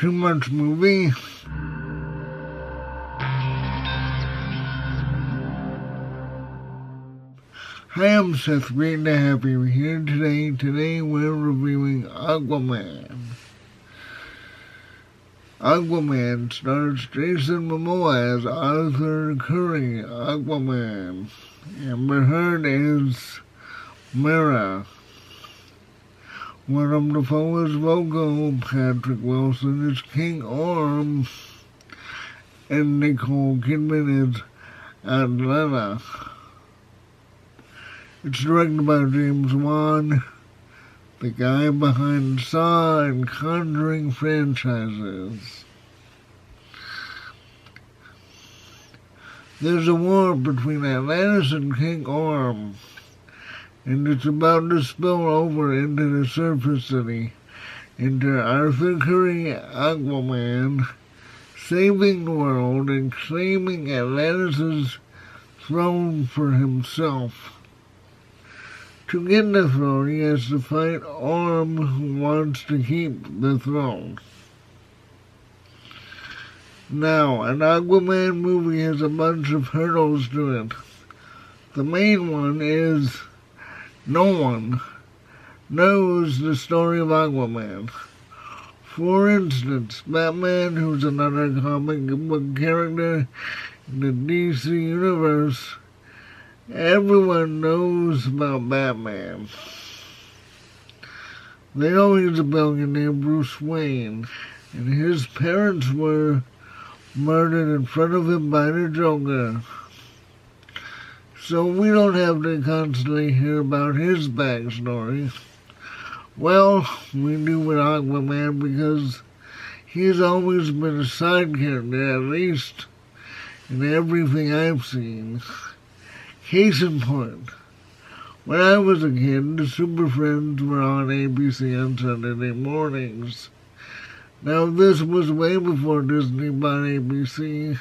too much movie. Hi, I'm Seth. Great to have you here today. Today we're reviewing Aquaman. Aquaman stars Jason Momoa as Arthur Curry, Aquaman. Amber Heard is Mera. Willem Dafoe is Vogo. Patrick Wilson is King Orm. And Nicole Kidman is Atlanta. It's directed by James Wan, the guy behind Saw and Conjuring franchises. There's a war between Atlantis and King Orm, and it's about to spill over into the surface city. Enter Arthur Curry, Aquaman, saving the world and claiming Atlantis' throne for himself. To get the throne, he has to fight Orm, who wants to keep the throne. Now, an Aquaman movie has a bunch of hurdles to it. The main one is no one knows the story of Aquaman. For instance, Batman, who's another comic book character in the DC universe, everyone knows about Batman. They know he's a billionaire, Bruce Wayne, and his parents were murdered in front of him by the Joker. So we don't have to constantly hear about his backstory. Well, we do with Aquaman because he's always been a side character, at least in everything I've seen. Case in point, when I was a kid, the Super Friends were on ABC on Saturday mornings. Now, this was way before Disney bought ABC,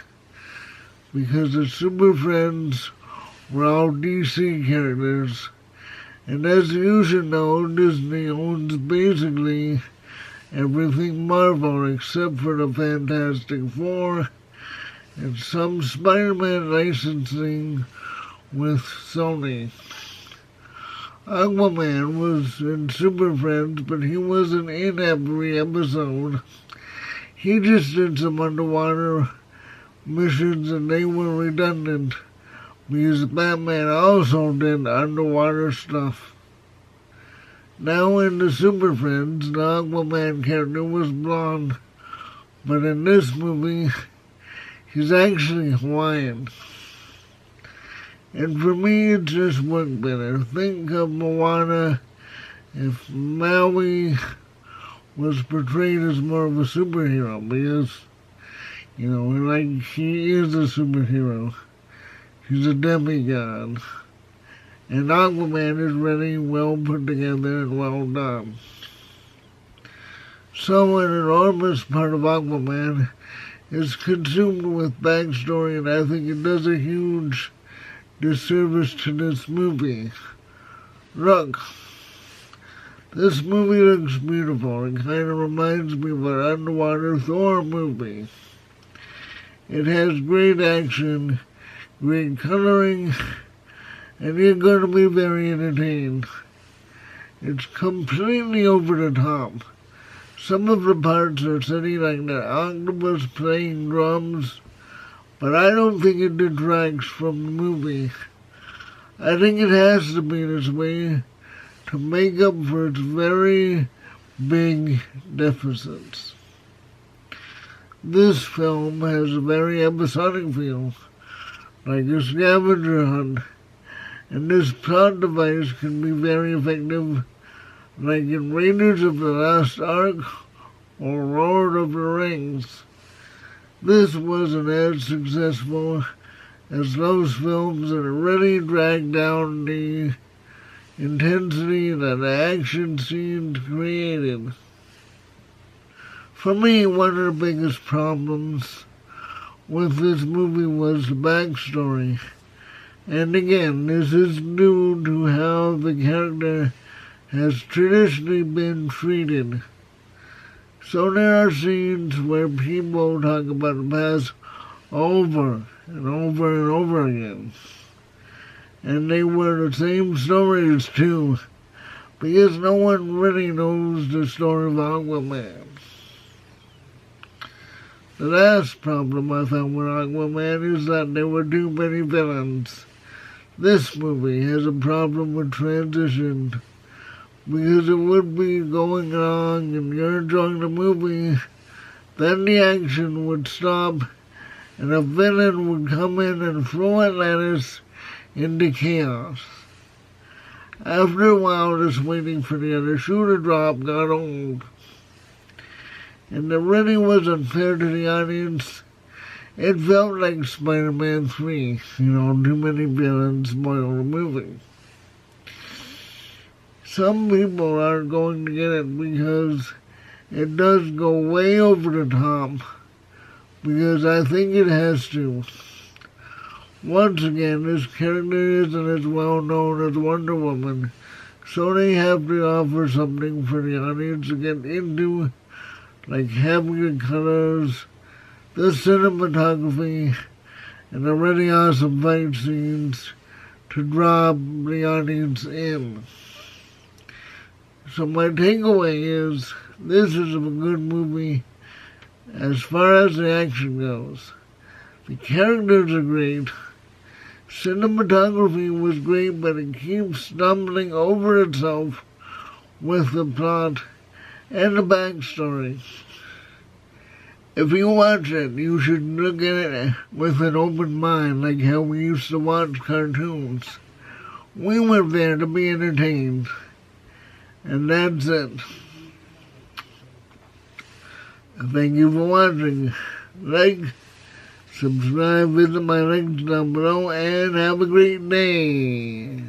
because the Super Friends were all DC characters, and as you should know, Disney owns basically everything Marvel except for the Fantastic Four and some Spider-Man licensing with Sony. Aquaman was in Super Friends, but he wasn't in every episode. He just did some underwater missions and they were redundant, because Batman also did underwater stuff. Now in the Super Friends, the Aquaman character was blonde, but in this movie, he's actually Hawaiian. And for me, it just worked better. Think of Moana if Maui was portrayed as more of a superhero, because, like, he is a superhero. He's a demigod. And Aquaman is really well put together and well done. So an enormous part of Aquaman is consumed with backstory, and I think it does a huge disservice to this movie. Look, this movie looks beautiful. It kind of reminds me of an underwater Thor movie. It has great action, great coloring, and you're going to be very entertained. It's completely over the top. Some of the parts are silly, like the octopus playing drums, but I don't think it detracts from the movie. I think it has to be this way to make up for its very big deficits. This film has a very episodic feel, like a scavenger hunt, and this plot device can be very effective, like in Raiders of the Lost Ark or Lord of the Rings. This wasn't as successful as those films that really dragged down the intensity that the action scenes created. For me, one of the biggest problems with this movie was the backstory. And again, this is due to how the character has traditionally been treated. So there are scenes where people talk about the past over and over and over again. And they were the same stories too, because no one really knows the story of Aquaman. The last problem I found with Aquaman is that there were too many villains. This movie has a problem with transition, because it would be going along and you're enjoying the movie, then the action would stop and a villain would come in and throw Atlantis into chaos. After a while, just waiting for the other shoe to drop got old. And it really wasn't fair to the audience. It felt like Spider-Man 3, too many villains spoil the movie. Some people aren't going to get it because it does go way over the top, because I think it has to. Once again, this character isn't as well known as Wonder Woman, so they have to offer something for the audience to get into, like having the colors, the cinematography, and the really awesome fight scenes to draw the audience in. So my takeaway is, this is a good movie as far as the action goes. The characters are great. Cinematography was great, but it keeps stumbling over itself with the plot and the backstory. If you watch it, you should look at it with an open mind, like how we used to watch cartoons. We were there to be entertained. And that's it. Thank you for watching. Like, subscribe, visit my links down below, and have a great day.